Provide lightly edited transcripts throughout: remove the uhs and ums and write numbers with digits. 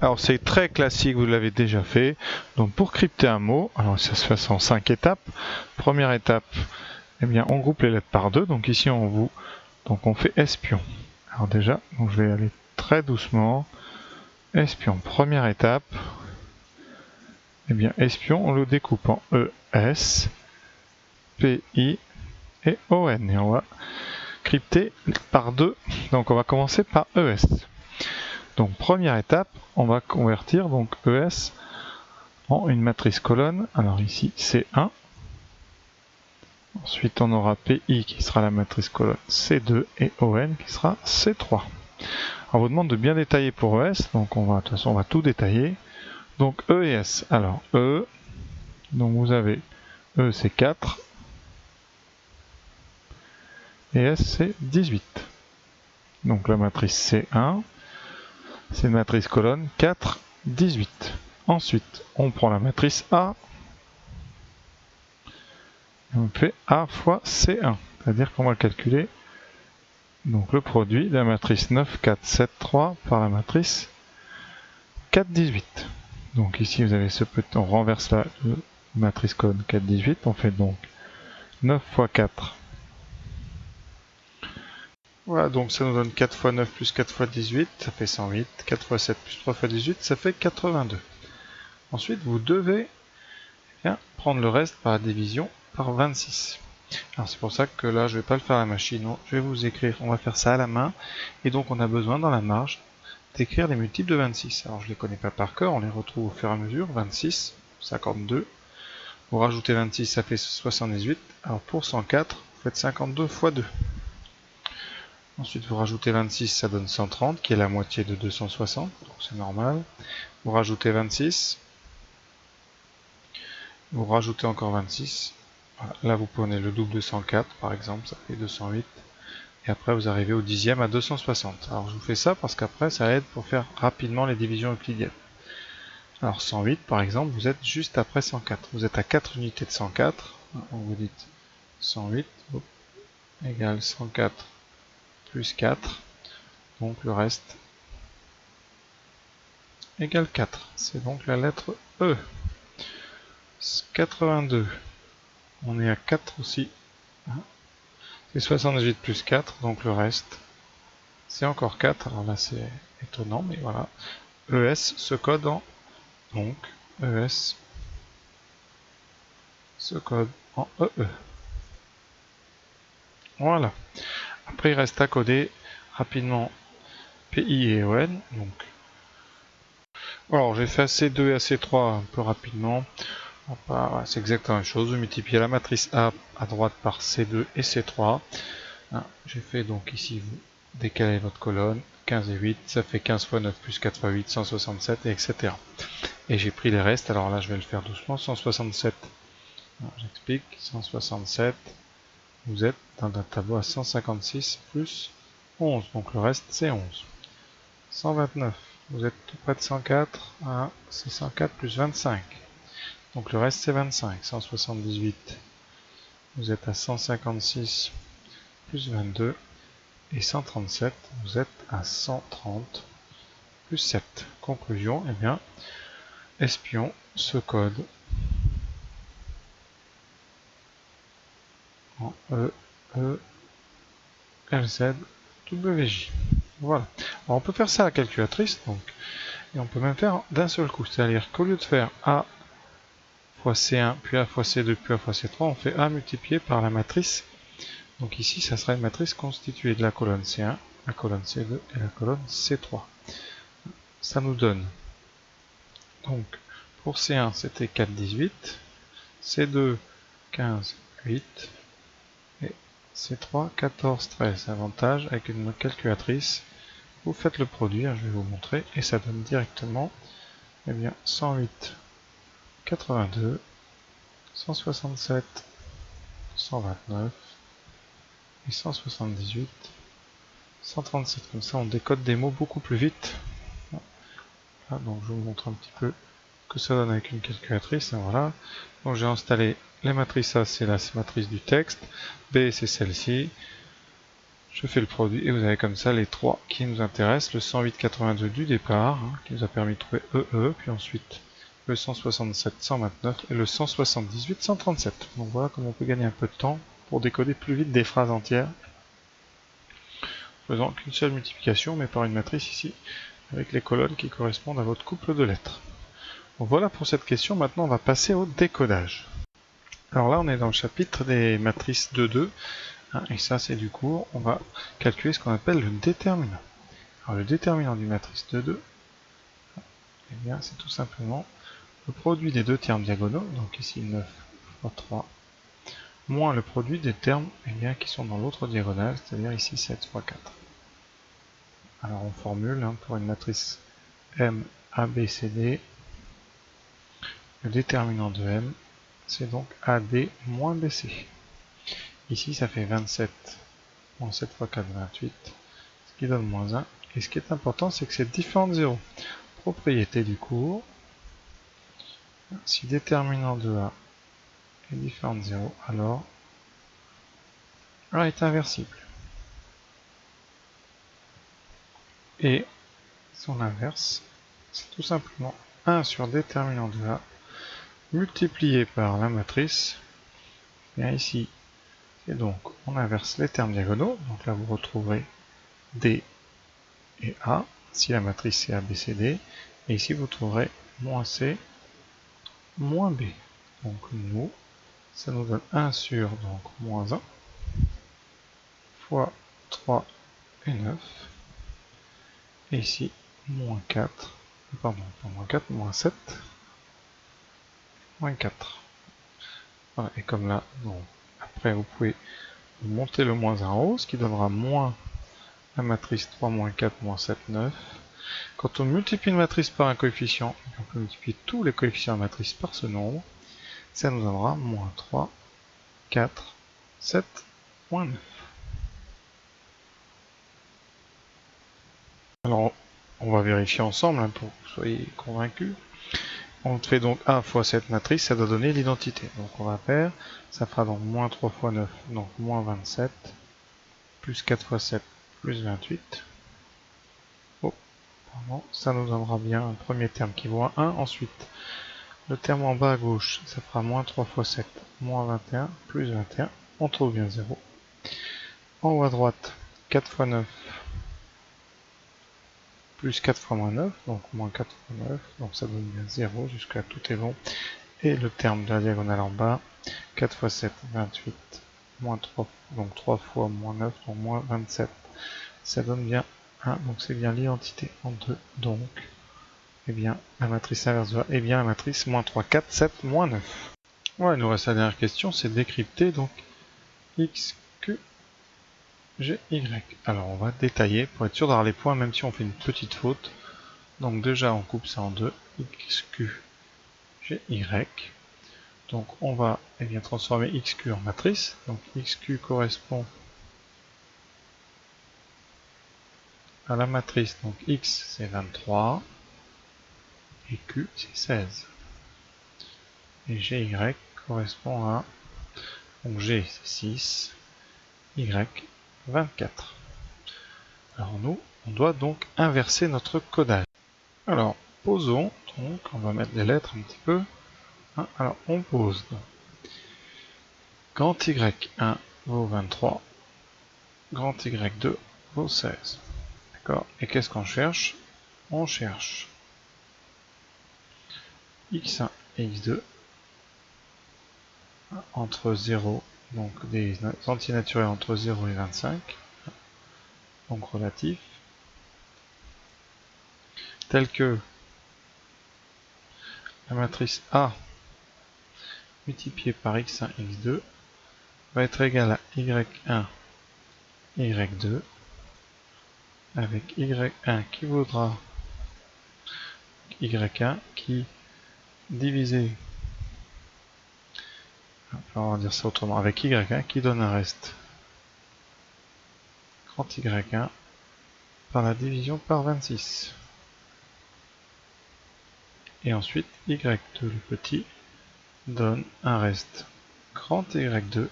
Alors c'est très classique, vous l'avez déjà fait. Donc pour crypter un mot, alors ça se fait en 5 étapes. Première étape, eh bien on groupe les lettres par 2. Donc ici on fait espion. Alors déjà, donc je vais aller très doucement. Espion, première étape. Eh bien espion, on le découpe en ES, PI et ON. Et on va crypter par 2. Donc on va commencer par ES. Donc première étape, on va convertir donc ES en une matrice colonne. Alors ici C1. Ensuite on aura PI qui sera la matrice colonne C2 et ON qui sera C3. On vous demande de bien détailler pour ES, donc de toute façon on va tout détailler. Donc E et S. Alors E, donc vous avez E c'est 4 et S c'est 18. Donc la matrice C1, c'est une matrice colonne 4, 18. Ensuite, on prend la matrice A, et on fait A fois C1, c'est-à-dire qu'on va calculer donc le produit de la matrice 9, 4, 7, 3 par la matrice 4, 18. Donc ici vous avez ce petit, on renverse la matrice colonne 4, 18, on fait donc 9 fois 4. Voilà, donc ça nous donne 4 fois 9 plus 4 fois 18, ça fait 108. 4 fois 7 plus 3 fois 18, ça fait 82. Ensuite, vous devez prendre le reste par division par 26. Alors c'est pour ça que là, je ne vais pas le faire à la machine, non, je vais vous écrire, on va faire ça à la main. Et donc on a besoin dans la marge d'écrire les multiples de 26. Alors je ne les connais pas par cœur, on les retrouve au fur et à mesure. 26, 52. Vous rajoutez 26, ça fait 78. Alors pour 104, vous faites 52 fois 2. Ensuite, vous rajoutez 26, ça donne 130, qui est la moitié de 260, donc c'est normal. Vous rajoutez 26. Vous rajoutez encore 26. Voilà. Là, vous prenez le double de 104, par exemple, ça fait 208. Et après, vous arrivez au dixième à 260. Alors, je vous fais ça parce qu'après, ça aide pour faire rapidement les divisions euclidiennes. Alors, 108, par exemple, vous êtes juste après 104. Vous êtes à 4 unités de 104. Donc, vous dites 108 égale 104 plus 4. Donc, le reste égale 4. C'est donc la lettre E. 82. On est à 4 aussi. C'est 78 plus 4, donc le reste, c'est encore 4. Alors là, c'est étonnant, mais voilà. ES se code en... Donc, ES se code en EE. Voilà. Après, il reste à coder rapidement PI et ON. Donc, alors, j'ai fait AC2 et AC3 un peu rapidement. C'est exactement la même chose. Vous multipliez la matrice A à droite par C2 et C3. J'ai fait donc ici, vous décalez votre colonne. 15 et 8, ça fait 15 fois 9 plus 4 fois 8, 167, et etc. Et j'ai pris les restes, alors là je vais le faire doucement. 167, j'explique, 167, vous êtes dans un tableau à 156 plus 11, donc le reste c'est 11. 129, vous êtes tout près de 104, c'est 104 plus 25, donc le reste c'est 25. 178, vous êtes à 156 plus 22, et 137, vous êtes à 130 plus 7. Conclusion, eh bien, espion se code en EELZWJ. Voilà. Alors on peut faire ça à la calculatrice, donc, et on peut même faire d'un seul coup. C'est-à-dire qu'au lieu de faire A fois C1, puis A fois C2, puis A fois C3, on fait A multiplié par la matrice. Donc ici, ça sera une matrice constituée de la colonne C1, la colonne C2 et la colonne C3. Ça nous donne, donc, pour C1, c'était 4, 18, C2, 15, 8, et C3, 14, 13. Avantage, avec une calculatrice, vous faites le produit, je vais vous montrer, et ça donne directement, eh bien, 108, 82, 167, 129, et 178, 137. Comme ça, on décode des mots beaucoup plus vite. Voilà, donc je vous montre un petit peu que ça donne avec une calculatrice. Voilà. Donc j'ai installé les matrices A, c'est la matrice du texte. B, c'est celle-ci. Je fais le produit et vous avez comme ça les trois qui nous intéressent. Le 108,82 du départ, hein, qui nous a permis de trouver EE, puis ensuite le 167,129 et le 178,137. Donc voilà comment on peut gagner un peu de temps pour décoder plus vite des phrases entières, faisant qu'une seule multiplication, mais par une matrice ici, avec les colonnes qui correspondent à votre couple de lettres. Donc voilà pour cette question. Maintenant on va passer au décodage. Alors là on est dans le chapitre des matrices 2,2. Et ça c'est du cours, on va calculer ce qu'on appelle le déterminant. Alors le déterminant d'une matrice de 2, eh bien c'est tout simplement le produit des deux termes diagonaux, donc ici 9 fois 3, moins le produit des termes qui sont dans l'autre diagonale, c'est-à-dire ici 7 fois 4. Alors on formule pour une matrice M, A, B, C, D, le déterminant de M, c'est donc AD moins BC. Ici ça fait 27 moins 7 fois 4, 28, ce qui donne moins 1. Et ce qui est important, c'est que c'est différent de 0. Propriété du cours. Si déterminant de A est différent de 0, alors A est inversible. Et son inverse, c'est tout simplement 1 sur déterminant de A multiplié par la matrice. Bien ici, et donc on inverse les termes diagonaux. Donc là, vous retrouverez D et A, si la matrice c'est ABCD. Et ici, vous trouverez moins C, moins B. Donc nous, ça nous donne 1 sur donc moins 1 fois 3 et 9. Et ici, moins 4, pardon, pas moins 4, moins 7, moins 4. Voilà, et comme là, donc, après vous pouvez monter le moins 1 en haut, ce qui donnera moins la matrice 3, moins 4, moins 7, 9. Quand on multiplie une matrice par un coefficient, on peut multiplier tous les coefficients de la matrice par ce nombre, ça nous donnera moins 3, 4, 7, moins 9. Alors, on va vérifier ensemble pour que vous soyez convaincus. On fait donc A fois cette matrice, ça doit donner l'identité. Donc on va faire, ça fera donc moins 3 fois 9, donc moins 27, plus 4 fois 7, plus 28. Oh, pardon, ça nous donnera bien un premier terme qui vaut 1. Ensuite, le terme en bas à gauche, ça fera moins 3 fois 7, moins 21, plus 21. On trouve bien 0. En haut à droite, 4 fois 9, plus 4 fois moins 9, donc moins 4 fois 9, donc ça donne bien 0, jusqu'à tout est bon. Et le terme de la diagonale en bas, 4 fois 7, 28, moins 3, donc 3 fois moins 9, donc moins 27. Ça donne bien 1, donc c'est bien l'identité en 2, donc eh bien, la matrice inverse de A est bien la matrice moins 3, 4, 7, moins 9. Voilà, il nous reste la dernière question, c'est décrypter donc x, q, g, y. Alors on va détailler pour être sûr d'avoir les points, même si on fait une petite faute. Donc déjà on coupe ça en deux, x, q, g, y. Donc on va transformer xq en matrice. Donc xq correspond à la matrice. Donc x c'est 23 et q c'est 16. Et gy correspond à, donc g c'est 6, y 24. Alors nous, on doit donc inverser notre codage. Alors posons, donc on va mettre des lettres un petit peu. Alors on pose. Donc, grand y1 vaut 23, grand y2 vaut 16. D'accord. Et qu'est-ce qu'on cherche? On cherche x1 et x2 entre 0, donc des antinaturels entre 0 et 25, donc relatifs, tels que la matrice A multipliée par x1, x2 va être égale à y1, y2, avec y1 qui vaudra y1 qui divisé, on va dire ça autrement, avec y1 qui donne un reste grand y1 par la division par 26. Et ensuite y2 le petit donne un reste grand y2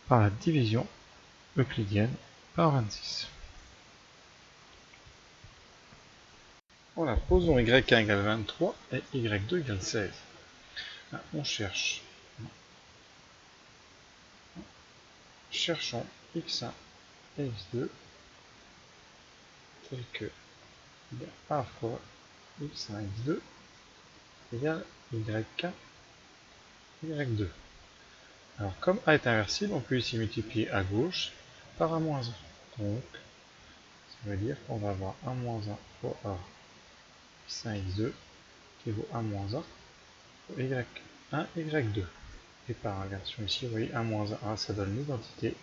par la division euclidienne par 26. Voilà, posons y1 égale 23 et y2 égale 16. Là, on cherche. Cherchons x1 et x2 tel que a fois x1 x2 égale y1 y2. Alors comme a est inversible, on peut ici multiplier à gauche par a-1. Donc ça veut dire qu'on va avoir a-1 fois a x1 x2 qui vaut a-1 fois y1 y2. Et par inversion ici, vous voyez a-1 ça donne l'identité.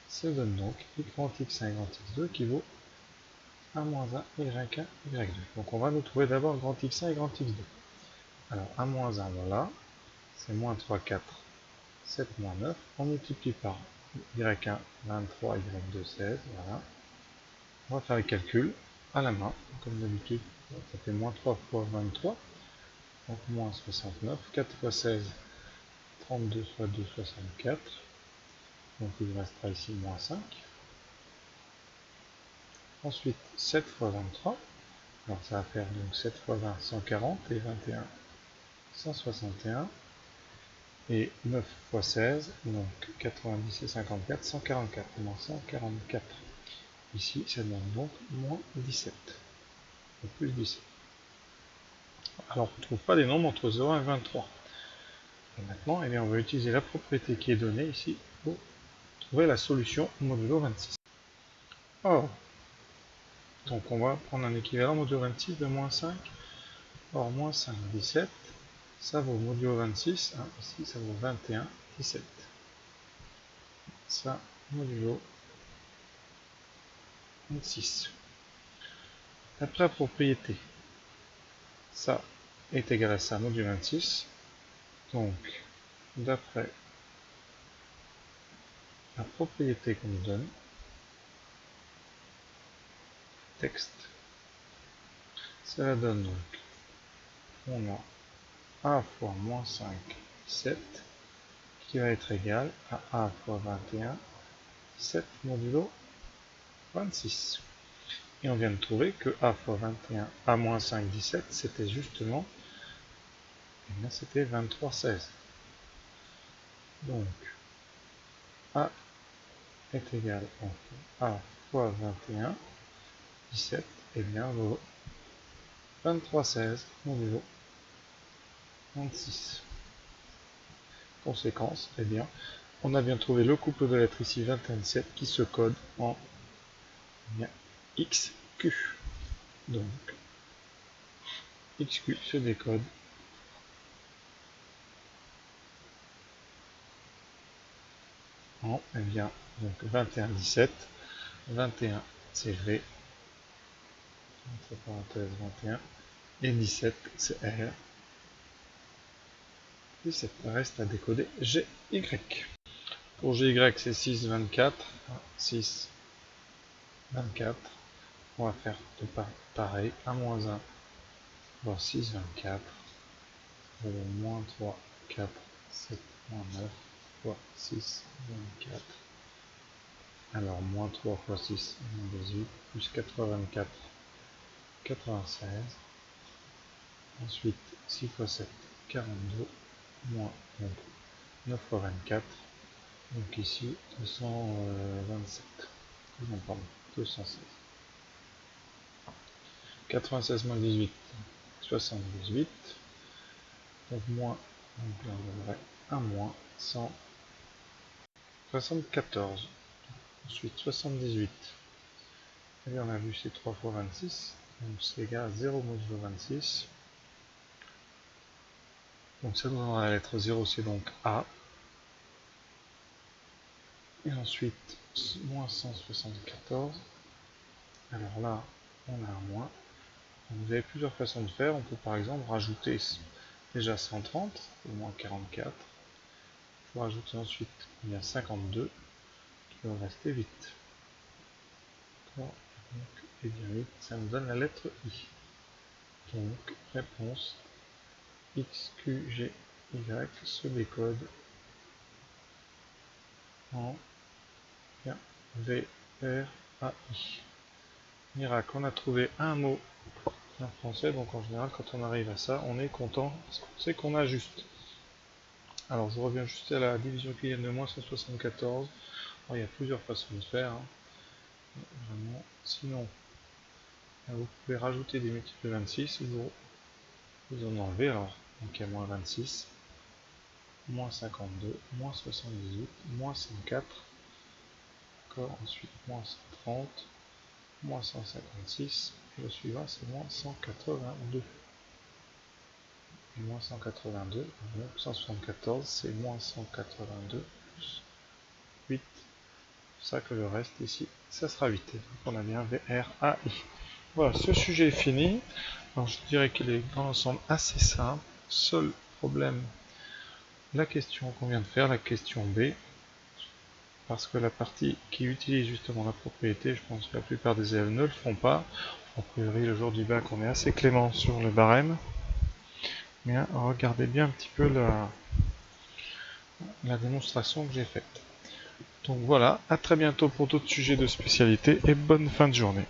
Ça donne donc y grand x1 y grand x2 qui vaut a-1 y1 y2. Donc on va nous trouver d'abord grand x1 et grand x2. Alors a-1 voilà, c'est moins 3, 4, 7, moins 9. On multiplie par y1 23, y2 16, voilà. On va faire le calcul à la main, comme d'habitude. Ça fait moins 3 fois 23, donc moins 69, 4 fois 16, 32 fois 2, 64. Donc il restera ici moins 5. Ensuite 7 fois 23, alors ça va faire donc 7 fois 20, 140, et 21, 161. Et 9 fois 16, donc 90 et 54, 144, moins 144. Ici, ça donne donc moins 17, ou plus 17. Alors, on ne trouve pas des nombres entre 0 et 23. Et maintenant, eh bien, on va utiliser la propriété qui est donnée ici pour trouver la solution modulo 26. Or, donc on va prendre un équivalent modulo 26 de moins 5. Or, moins 5, 17, ça vaut modulo 26, hein, ici ça vaut 21, 17. Ça, modulo 26. D'après la propriété, ça est égal à ça modulo 26. Donc, d'après la propriété qu'on nous donne, texte, cela donne donc, on a a fois moins 5, 7, qui va être égal à a fois 21, 7 modulo 26. Et on vient de trouver que a fois 21, a moins 5, 17, c'était justement, eh bien c'était 23, 16. Donc, a est égal à a fois 21, 17, et bien vaut 23, 16 modulo 26. Conséquence, eh bien, on a bien trouvé le couple de lettres ici 21, 17 qui se code en XQ. Donc, XQ se décode en, eh bien, donc 21, 17, 21 c'est V, entre parenthèses 21, et 17 c'est R. 17 reste à décoder GY. Pour GY c'est 6, 24, 6, 24. On va faire tout pareil, 1 moins 1, voire 6, 24. Moins 3, 4, 7, moins 9, fois 6, 24. Alors, moins 3 fois 6, moins 18, plus 84, 96. Ensuite, 6 fois 7, 42, moins donc, 9 fois 24. Donc ici, 227. Non, pardon, 216. 96 moins 18, 78. Donc moins, donc là on donnerait 1 moins 174. Ensuite 78. Et bien on a vu c'est 3 fois 26. Donc c'est égal à 0 modulo 26. Donc ça nous donnera la lettre 0, c'est donc A. Et ensuite moins 174. Alors là on a un moins. Donc, vous avez plusieurs façons de faire. On peut par exemple rajouter déjà 130, ou moins 44. Il faut rajouter ensuite il y a 52 qui va rester 8. Donc, et bien 8, ça nous donne la lettre I. Donc, réponse XQGY se décode en V, R, A, I. Miracle, on a trouvé un mot en français, donc en général quand on arrive à ça, on est content parce qu'on sait qu'on a juste. Alors je reviens juste à la division euclidienne de moins 174. Alors, il y a plusieurs façons de faire. Hein. Vraiment. Sinon, vous pouvez rajouter des multiples de 26, vous en enlevez. Alors, donc il y a moins 26, moins 52, moins 78, moins 104. Encore, ensuite moins 130, moins 156. Et le suivant, c'est moins 182. Et moins 182, donc 174, c'est moins 182 plus 8. C'est ça que le reste ici, ça sera 8. Donc on a bien VRAI. Voilà, ce sujet est fini. Alors je dirais qu'il est dans l'ensemble assez simple. Seul problème, la question qu'on vient de faire, la question B. Parce que la partie qui utilise justement la propriété, je pense que la plupart des élèves ne le font pas. A priori, le jour du bac, on est assez clément sur le barème. Mais regardez bien un petit peu la démonstration que j'ai faite. Donc voilà, à très bientôt pour d'autres sujets de spécialité et bonne fin de journée.